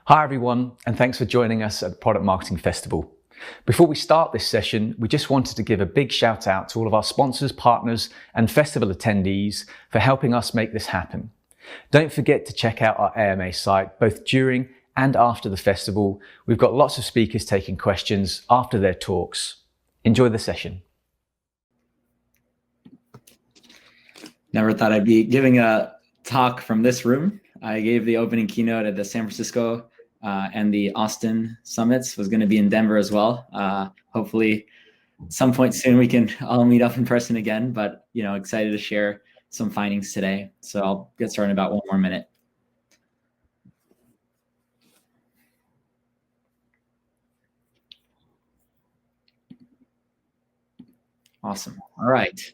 Hi everyone, and thanks for joining us at the Product Marketing Festival. Before we start this session, we just wanted to give a big shout out to all of our sponsors, partners, and festival attendees for helping us make this happen. Don't forget to check out our AMA site, both during and after the festival. We've got lots of speakers taking questions after their talks. Enjoy the session. Never thought I'd be giving a talk from this room. I gave the opening keynote at the San Francisco and the Austin summits. Was going to be in Denver as well. Hopefully some point soon we can all meet up in person again, but excited to share some findings today. So I'll get started in about 1 more minute. Awesome. All right.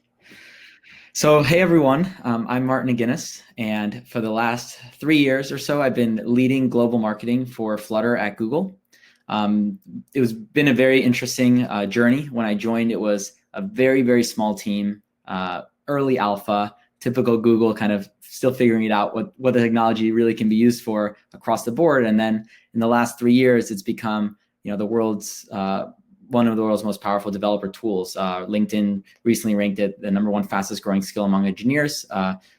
So, hey everyone, I'm Martin McGinnis, and for the last 3 years or so, I've been leading global marketing for Flutter at Google. It been a very interesting journey. When I joined, it was a very, very small team, early alpha, typical Google, kind of still figuring it out what the technology really can be used for across the board. And then in the last 3 years, it's become the world's one of the world's most powerful developer tools. LinkedIn recently ranked it the #1 fastest growing skill among engineers.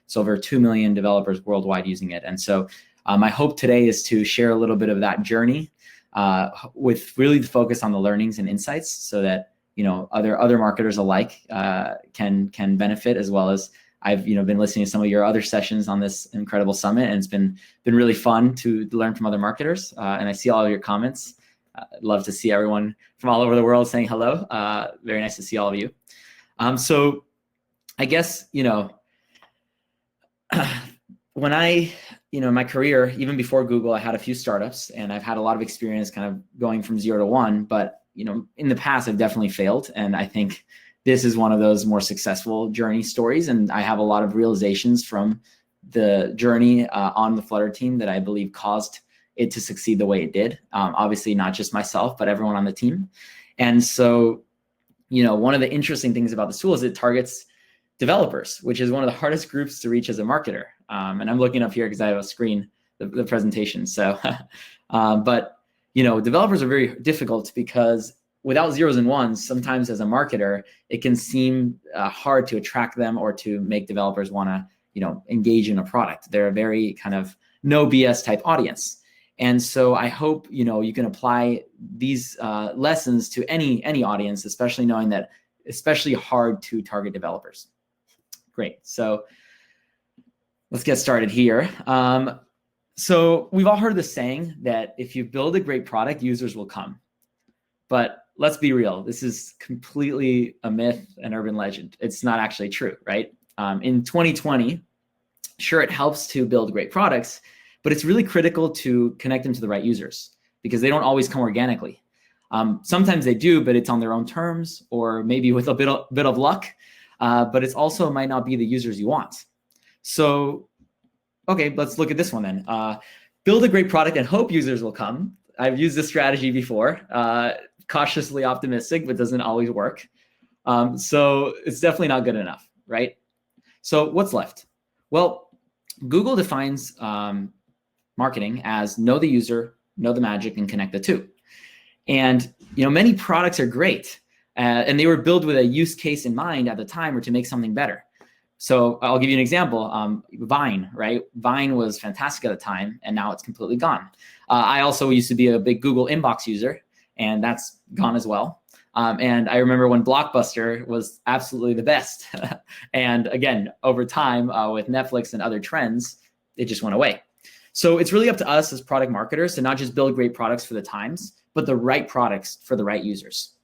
So over 2 million developers worldwide using it. And so my hope today is to share a little bit of that journey with really the focus on the learnings and insights so that other marketers alike can benefit, as well as I've been listening to some of your other sessions on this incredible summit, and it's been really fun to learn from other marketers. And I see all of your comments. I'd love to see everyone from all over the world saying hello. Very nice to see all of you. So I guess, when I, in my career, even before Google, I had a few startups and I've had a lot of experience kind of going from 0 to 1, but, in the past I've definitely failed. And I think this is one of those more successful journey stories. And I have a lot of realizations from the journey on the Flutter team that I believe caused it to succeed the way it did. Obviously not just myself, but everyone on the team. And so, one of the interesting things about this tool is it targets developers, which is one of the hardest groups to reach as a marketer. And I'm looking up here because I have a screen, the presentation. So, but developers are very difficult because without zeros and ones, sometimes as a marketer, it can seem hard to attract them or to make developers want to, engage in a product. They're a very kind of no BS type audience. And so I hope, you can apply these lessons to any audience, especially knowing that especially hard to target developers. Great. So let's get started here. So we've all heard the saying that if you build a great product, users will come. But let's be real. This is completely a myth, an urban legend. It's not actually true, right? In 2020, sure, it helps to build great products, but it's really critical to connect them to the right users because they don't always come organically. Sometimes they do, but it's on their own terms or maybe with a bit of luck, but it's also might not be the users you want. So, okay, let's look at this one then. Build a great product and hope users will come. I've used this strategy before, cautiously optimistic, but doesn't always work. So it's definitely not good enough, right? So what's left? Well, Google defines marketing as know the user, know the magic, and connect the two. And many products are great, and they were built with a use case in mind at the time or to make something better. So I'll give you an example. Vine, right? Vine was fantastic at the time, and now it's completely gone. I also used to be a big Google Inbox user, and that's gone as well. And I remember when Blockbuster was absolutely the best. And again, over time with Netflix and other trends, it just went away. So it's really up to us as product marketers to not just build great products for the times, but the right products for the right users.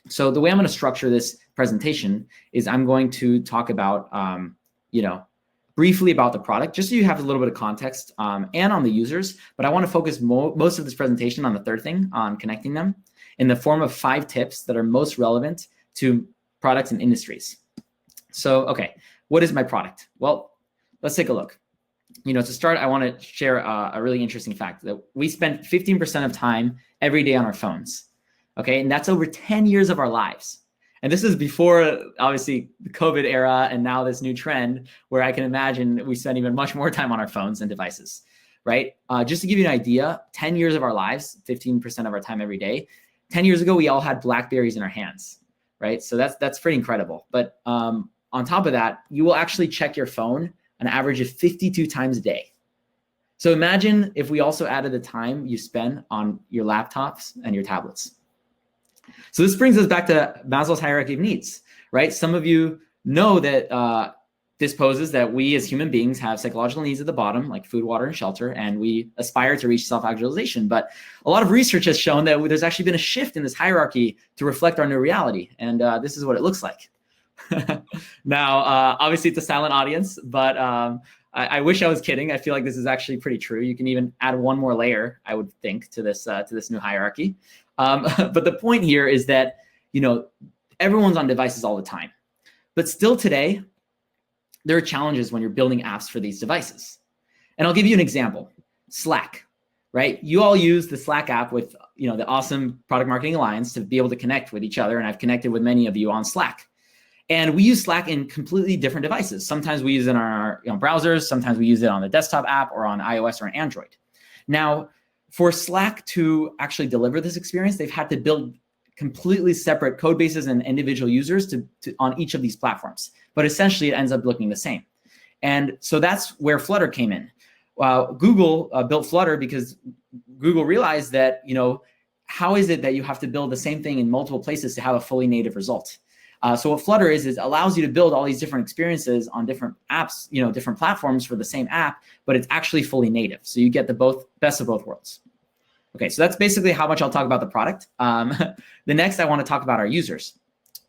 So the way I'm going to structure this presentation is I'm going to talk about, briefly about the product, just so you have a little bit of context and on the users. But I want to focus most of this presentation on the third thing, on connecting them, in the form of 5 tips that are most relevant to products and industries. So, okay, what is my product? Well, let's take a look. To start, I want to share a really interesting fact that we spend 15% of time every day on our phones. Okay, and that's over 10 years of our lives. And this is before, obviously, the COVID era and now this new trend where I can imagine we spend even much more time on our phones and devices, right? Just to give you an idea, 10 years of our lives, 15% of our time every day, 10 years ago, we all had BlackBerries in our hands, right? So that's pretty incredible. But on top of that, you will actually check your phone an average of 52 times a day. So imagine if we also added the time you spend on your laptops and your tablets. So this brings us back to Maslow's hierarchy of needs, right? Some of you know that this poses that we as human beings have psychological needs at the bottom, like food, water, and shelter, and we aspire to reach self-actualization. But a lot of research has shown that there's actually been a shift in this hierarchy to reflect our new reality. And this is what it looks like. Now, obviously it's a silent audience, but I wish I was kidding. I feel like this is actually pretty true. You can even add one more layer, I would think, to this new hierarchy. But the point here is that, everyone's on devices all the time. But still today, there are challenges when you're building apps for these devices. And I'll give you an example. Slack, right? You all use the Slack app with, the awesome Product Marketing Alliance to be able to connect with each other. And I've connected with many of you on Slack. And we use Slack in completely different devices. Sometimes we use it on our browsers. Sometimes we use it on the desktop app or on iOS or on Android. Now, for Slack to actually deliver this experience, they've had to build completely separate code bases and individual users on each of these platforms. But essentially, it ends up looking the same. And so that's where Flutter came in. Google built Flutter because Google realized that, how is it that you have to build the same thing in multiple places to have a fully native result? So what Flutter is it allows you to build all these different experiences on different apps, different platforms for the same app, but it's actually fully native. So you get the best of both worlds. Okay, so that's basically how much I'll talk about the product. The next, I want to talk about our users.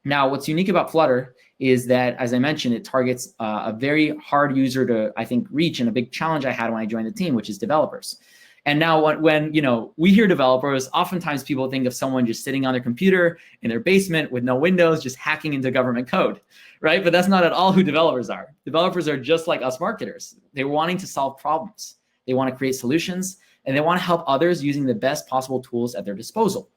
Now, what's unique about Flutter is that, as I mentioned, it targets a very hard user to, I think, reach, and a big challenge I had when I joined the team, which is developers. And now when we hear developers, oftentimes people think of someone just sitting on their computer in their basement with no windows, just hacking into government code, right? But that's not at all who developers are. Developers are just like us marketers. They're wanting to solve problems. They want to create solutions, and they want to help others using the best possible tools at their disposal.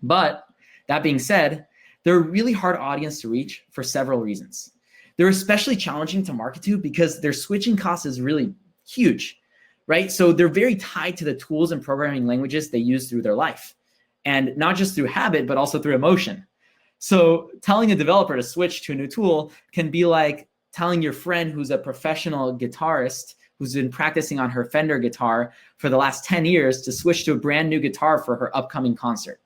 But that being said, they're a really hard audience to reach for several reasons. They're especially challenging to market to because their switching cost is really huge, right? So they're very tied to the tools and programming languages they use through their life, and not just through habit, but also through emotion. So telling a developer to switch to a new tool can be like telling your friend who's a professional guitarist who's been practicing on her Fender guitar for the last 10 years to switch to a brand new guitar for her upcoming concert,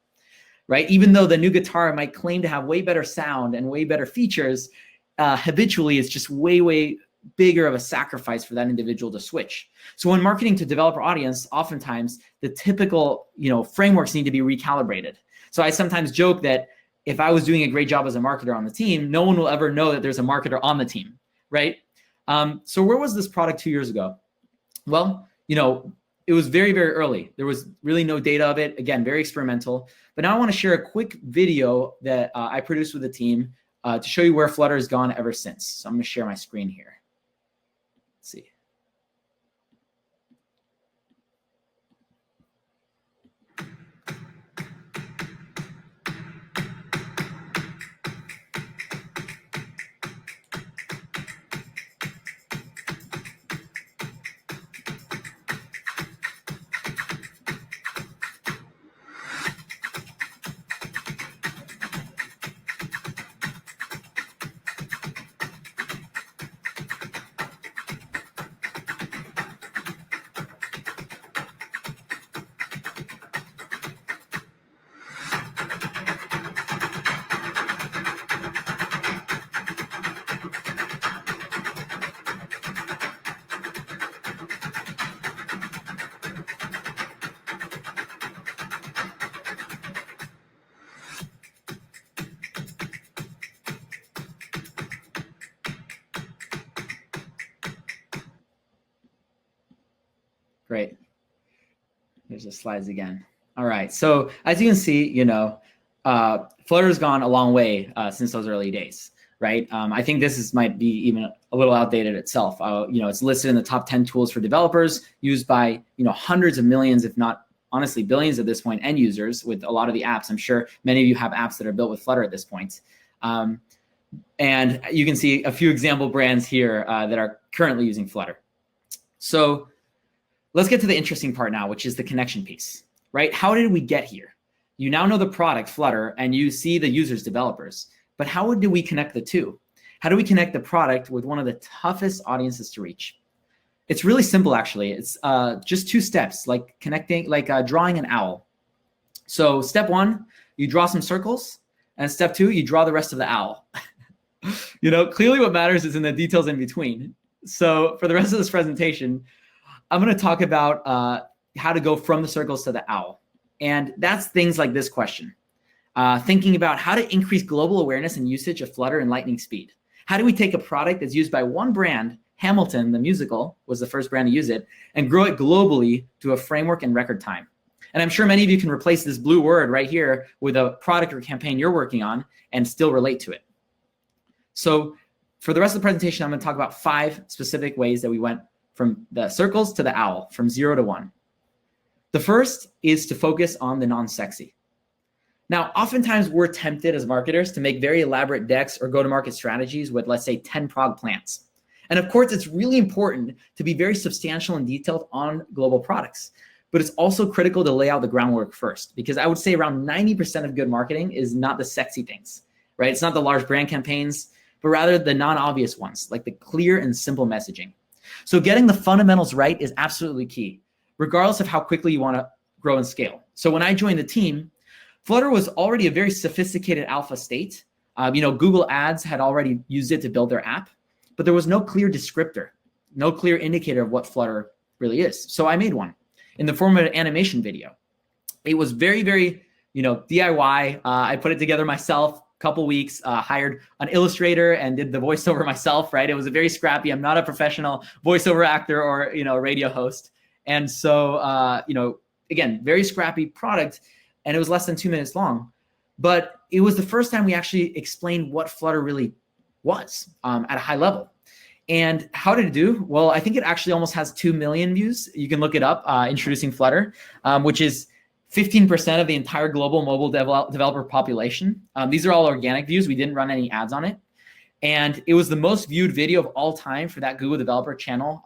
right? Even though the new guitar might claim to have way better sound and way better features, habitually it's just way, way bigger of a sacrifice for that individual to switch. So when marketing to developer audience, oftentimes the typical frameworks need to be recalibrated. So I sometimes joke that if I was doing a great job as a marketer on the team, no one will ever know that there's a marketer on the team, right? So where was this product 2 years ago? Well, it was very, very early. There was really no data of it. Again, very experimental. But now I want to share a quick video that I produced with the team to show you where Flutter has gone ever since. So I'm going to share my screen here. Let's see. Great. There's the slides again. All right. So as you can see, Flutter's gone a long way since those early days, right? I think this might be even a little outdated itself. It's listed in the top 10 tools for developers used by hundreds of millions, if not honestly billions at this point, end users with a lot of the apps. I'm sure many of you have apps that are built with Flutter at this point. And you can see a few example brands here that are currently using Flutter. So let's get to the interesting part now, which is the connection piece, right? How did we get here? You now know the product, Flutter, and you see the users, developers. But how do we connect the two? How do we connect the product with one of the toughest audiences to reach? It's really simple, actually. It's just 2 steps, like drawing an owl. So step 1, you draw some circles, and step 2, you draw the rest of the owl. Clearly what matters is in the details in between. So for the rest of this presentation, I'm going to talk about how to go from the circles to the owl. And that's things like this question. Thinking about how to increase global awareness and usage of Flutter and lightning speed. How do we take a product that's used by one brand, Hamilton, the musical, was the first brand to use it, and grow it globally to a framework in record time? And I'm sure many of you can replace this blue word right here with a product or campaign you're working on and still relate to it. So for the rest of the presentation, I'm going to talk about 5 specific ways that we went from the circles to the owl, from 0 to 1. The first is to focus on the non-sexy. Now, oftentimes we're tempted as marketers to make very elaborate decks or go-to-market strategies with, let's say, 10 prog plants. And of course, it's really important to be very substantial and detailed on global products. But it's also critical to lay out the groundwork first, because I would say around 90% of good marketing is not the sexy things, right? It's not the large brand campaigns, but rather the non-obvious ones, like the clear and simple messaging. So getting the fundamentals right is absolutely key, regardless of how quickly you want to grow and scale. So when I joined the team, Flutter was already a very sophisticated alpha state. Google Ads had already used it to build their app, but there was no clear descriptor, no clear indicator of what Flutter really is. So I made one in the form of an animation video. It was very, very, DIY. I put it together myself, couple weeks, hired an illustrator and did the voiceover myself, right? It was a very scrappy. I'm not a professional voiceover actor or, radio host. And so, again, very scrappy product, and it was less than 2 minutes long. But it was the first time we actually explained what Flutter really was at a high level. And how did it do? Well, I think it actually almost has 2 million views. You can look it up, introducing Flutter, which is 15% of the entire global mobile developer population. These are all organic views. We didn't run any ads on it. And it was the most viewed video of all time for that Google developer channel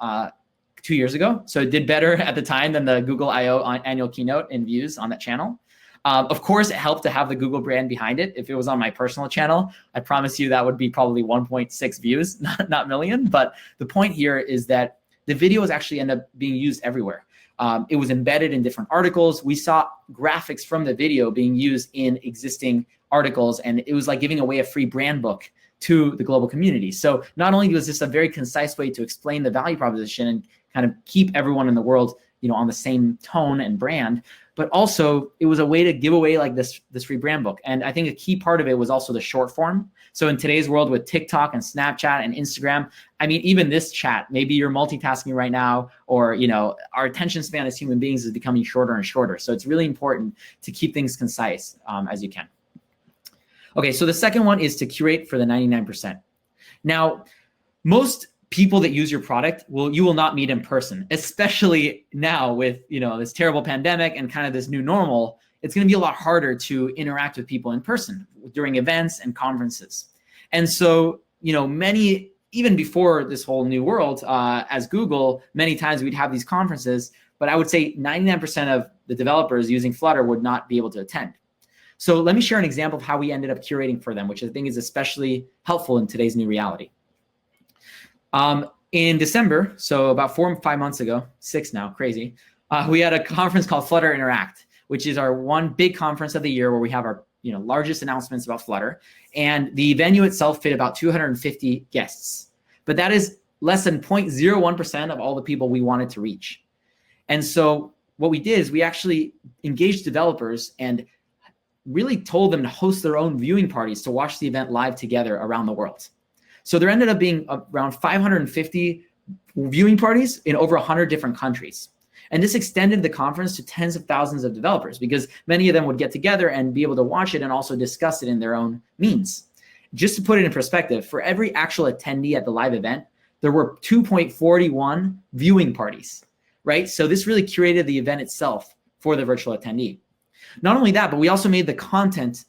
2 years ago. So it did better at the time than the Google I/O annual keynote in views on that channel. Of course, it helped to have the Google brand behind it. If it was on my personal channel, I promise you that would be probably 1.6 views, not million. But the point here is that the videos actually end up being used everywhere. It was embedded in different articles. We saw graphics from the video being used in existing articles, and it was like giving away a free brand book to the global community. So not only was this a very concise way to explain the value proposition and kind of keep everyone in the world, on the same tone and brand, but also it was a way to give away like this free brand book. And I think a key part of it was also the short form. So in today's world with TikTok and Snapchat and Instagram, I mean, even this chat, maybe you're multitasking right now, or, our attention span as human beings is becoming shorter and shorter. So it's really important to keep things concise as you can. Okay, so the second one is to curate for the 99%. Now, most people that use your product you will not meet in person, especially now with this terrible pandemic and kind of this new normal. It's going to be a lot harder to interact with people in person during events and conferences. And so many, even before this whole new world, as Google, many times we'd have these conferences, but I would say 99% of the developers using Flutter would not be able to attend. So let me share an example of how we ended up curating for them, which I think is especially helpful in today's new reality. In December, so about 4 or 5 months ago, 6 now, crazy, we had a conference called Flutter Interact, which is our one big conference of the year where we have our largest announcements about Flutter. And the venue itself fit about 250 guests. But that is less than 0.01% of all the people we wanted to reach. And so what we did is we actually engaged developers and really told them to host their own viewing parties to watch the event live together around the world. So there ended up being around 550 viewing parties in over 100 different countries. And this extended the conference to tens of thousands of developers because many of them would get together and be able to watch it and also discuss it in their own means. Just to put it in perspective, for every actual attendee at the live event, there were 2.41 viewing parties, right? So this really curated the event itself for the virtual attendee. Not only that, but we also made the content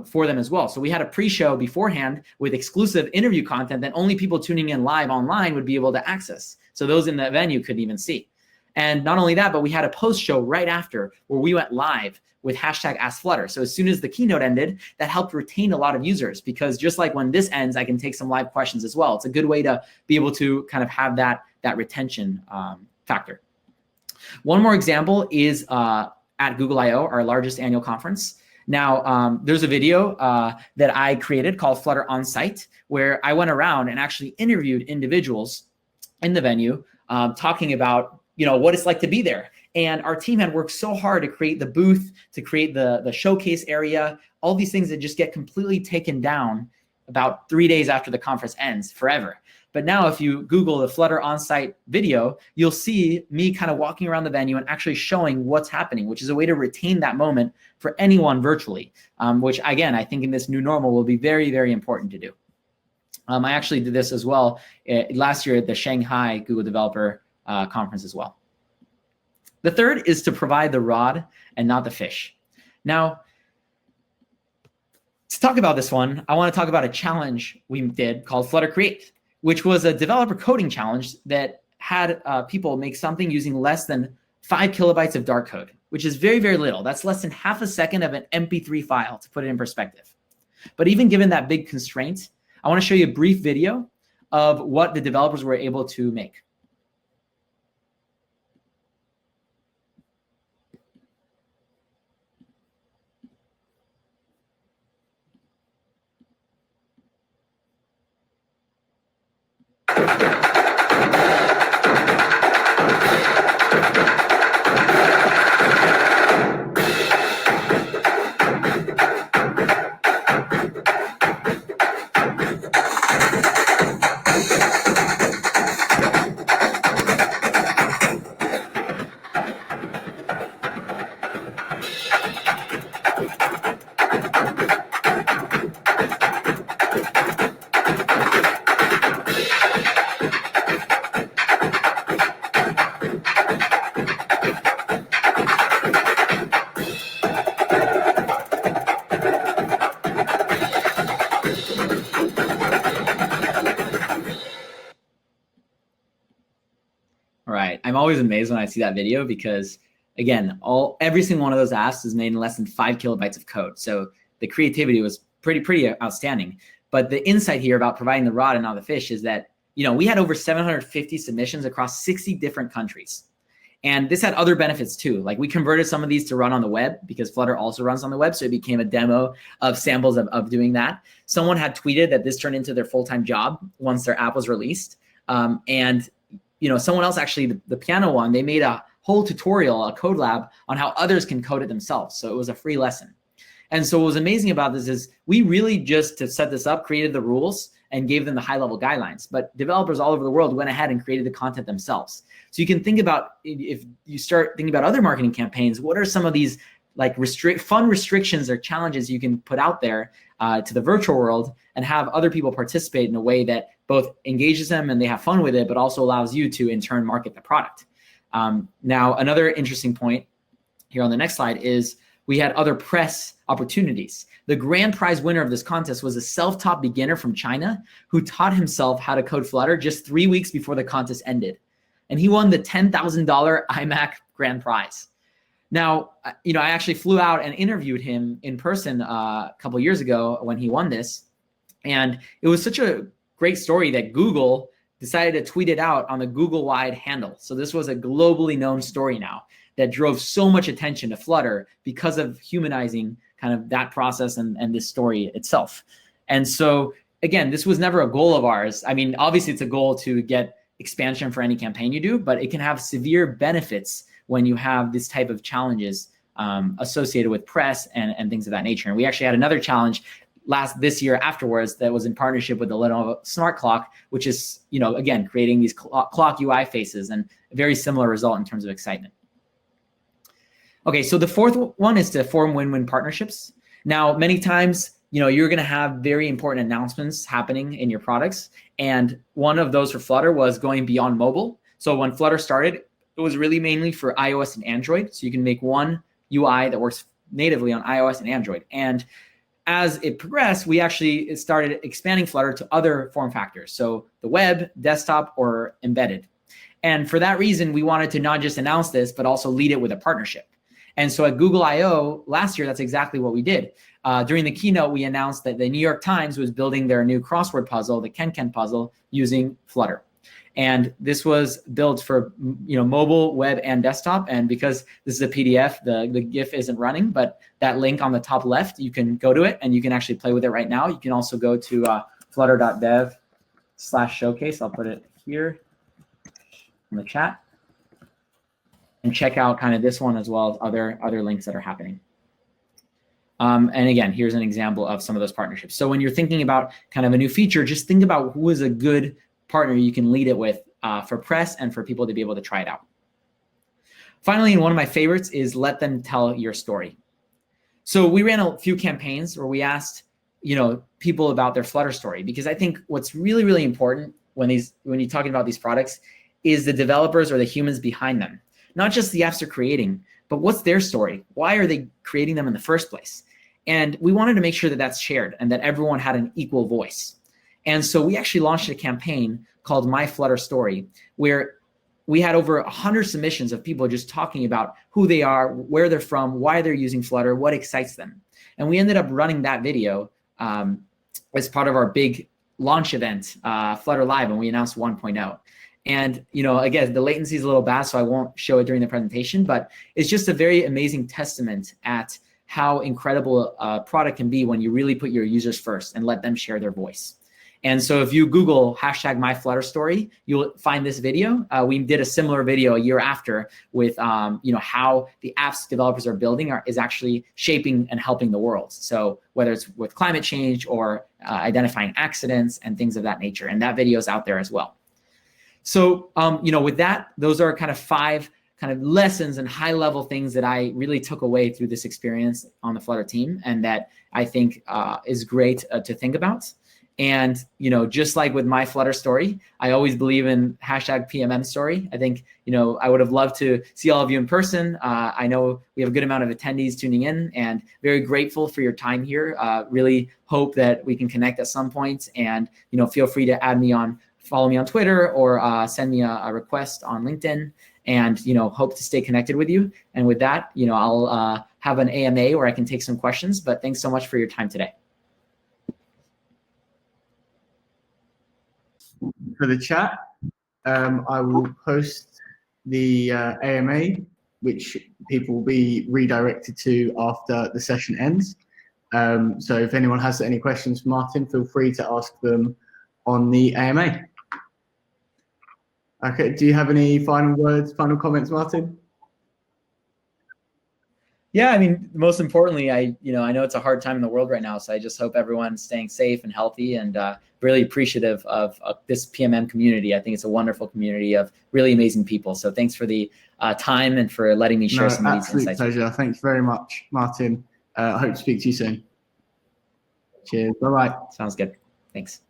for them as well. So we had a pre-show beforehand with exclusive interview content that only people tuning in live online would be able to access. So those in the venue couldn't even see. And not only that, but we had a post show right after where we went live with hashtag AskFlutter. So as soon as the keynote ended, that helped retain a lot of users, because just like when this ends, I can take some live questions as well. It's a good way to be able to kind of have that retention factor. One more example is at Google I/O, our largest annual conference. Now, there's a video that I created called Flutter On Site, where I went around and actually interviewed individuals in the venue talking about what it's like to be there. And our team had worked so hard to create the booth, to create the showcase area, all these things that just get completely taken down about 3 days after the conference ends forever. But now if you Google the Flutter On-Site video, you'll see me kind of walking around the venue and actually showing what's happening, which is a way to retain that moment for anyone virtually, which again, I think in this new normal will be very, very important to do. I actually did this as well last year at the Shanghai Google Developer Conference as well. The third is to provide the rod and not the fish. Now, to talk about this one, I want to talk about a challenge we did called Flutter Create, which was a developer coding challenge that had people make something using less than 5 kilobytes of dark code, which is very, very little. That's less than half a second of an MP3 file, to put it in perspective. But even given that big constraint, I want to show you a brief video of what the developers were able to make. I'm always amazed when I see that video because, again, every single one of those asks is made in less than 5 kilobytes of code. So the creativity was pretty outstanding. But the insight here about providing the rod and not the fish is that, we had over 750 submissions across 60 different countries. And this had other benefits too. Like we converted some of these to run on the web because Flutter also runs on the web. So it became a demo of samples of doing that. Someone had tweeted that this turned into their full-time job once their app was released. Someone else actually, the piano one, they made a whole tutorial, a code lab on how others can code it themselves. So it was a free lesson. And so what was amazing about this is we really just, to set this up, created the rules and gave them the high-level guidelines. But developers all over the world went ahead and created the content themselves. So you can think about, if you start thinking about other marketing campaigns, what are some of these like fun restrictions or challenges you can put out there to the virtual world and have other people participate in a way that both engages them and they have fun with it, but also allows you to in turn market the product. Now, another interesting point here on the next slide is we had other press opportunities. The grand prize winner of this contest was a self-taught beginner from China who taught himself how to code Flutter just 3 weeks before the contest ended. And he won the $10,000 iMac grand prize. Now, I actually flew out and interviewed him in person a couple years ago when he won this. And it was such a great story that Google decided to tweet it out on the Google-wide handle. So this was a globally known story now that drove so much attention to Flutter because of humanizing kind of that process and this story itself. And so, again, this was never a goal of ours. I mean, obviously it's a goal to get expansion for any campaign you do, but it can have severe benefits when you have this type of challenges associated with press and things of that nature. And we actually had another challenge this year afterwards that was in partnership with the Lenovo Smart Clock, which is, again, creating these clock UI faces, and a very similar result in terms of excitement. Okay, so the fourth one is to form win-win partnerships. Now, many times, you're going to have very important announcements happening in your products. And one of those for Flutter was going beyond mobile. So when Flutter started, it was really mainly for iOS and Android. So you can make one UI that works natively on iOS and Android. And as it progressed, we actually started expanding Flutter to other form factors. So the web, desktop, or embedded. And for that reason, we wanted to not just announce this, but also lead it with a partnership. And so at Google I/O last year, that's exactly what we did. During the keynote, we announced that the New York Times was building their new crossword puzzle, the KenKen puzzle, using Flutter. And this was built for mobile, web, and desktop. And because this is a PDF, the GIF isn't running, but that link on the top left, you can go to it and you can actually play with it right now. You can also go to flutter.dev/showcase. I'll put it here in the chat and check out kind of this one as well as other links that are happening. And again, here's an example of some of those partnerships. So when you're thinking about kind of a new feature, just think about who is a good partner you can lead it with for press and for people to be able to try it out. Finally, and one of my favorites is let them tell your story. So we ran a few campaigns where we asked people about their Flutter story, because I think what's really, really important when you're talking about these products is the developers or the humans behind them. Not just the apps they're creating, but what's their story? Why are they creating them in the first place? And we wanted to make sure that that's shared and that everyone had an equal voice. And so we actually launched a campaign called My Flutter Story, where we had over 100 submissions of people just talking about who they are, where they're from, why they're using Flutter, what excites them. And we ended up running that video as part of our big launch event, Flutter Live, and we announced 1.0. And again, the latency is a little bad, so I won't show it during the presentation, but it's just a very amazing testament at how incredible a product can be when you really put your users first and let them share their voice. And so if you Google #MyFlutterStory, you'll find this video. We did a similar video a year after with how the apps developers are building is actually shaping and helping the world. So whether it's with climate change or identifying accidents and things of that nature. And that video is out there as well. So with that, those are kind of 5 kind of lessons and high-level things that I really took away through this experience on the Flutter team, and that I think is great to think about. And just like with My Flutter Story, I always believe in #PMM story. I think I would have loved to see all of you in person. I know we have a good amount of attendees tuning in, and very grateful for your time here. Really hope that we can connect at some point, and feel free to follow me on Twitter or send me a request on LinkedIn, and hope to stay connected with you. And with that, I'll have an AMA where I can take some questions. But thanks so much for your time today. For the chat, I will post the AMA, which people will be redirected to after the session ends. So if anyone has any questions for Martin, feel free to ask them on the AMA. Okay, do you have any final words, final comments, Martin? Yeah, I mean, most importantly, I know it's a hard time in the world right now, so I just hope everyone's staying safe and healthy, and really appreciative of this PMM community. I think it's a wonderful community of really amazing people. So thanks for the time and for letting me share some of these insights. Absolute pleasure. Thanks very much, Martin. I hope to speak to you soon. Cheers. Bye-bye. Sounds good. Thanks.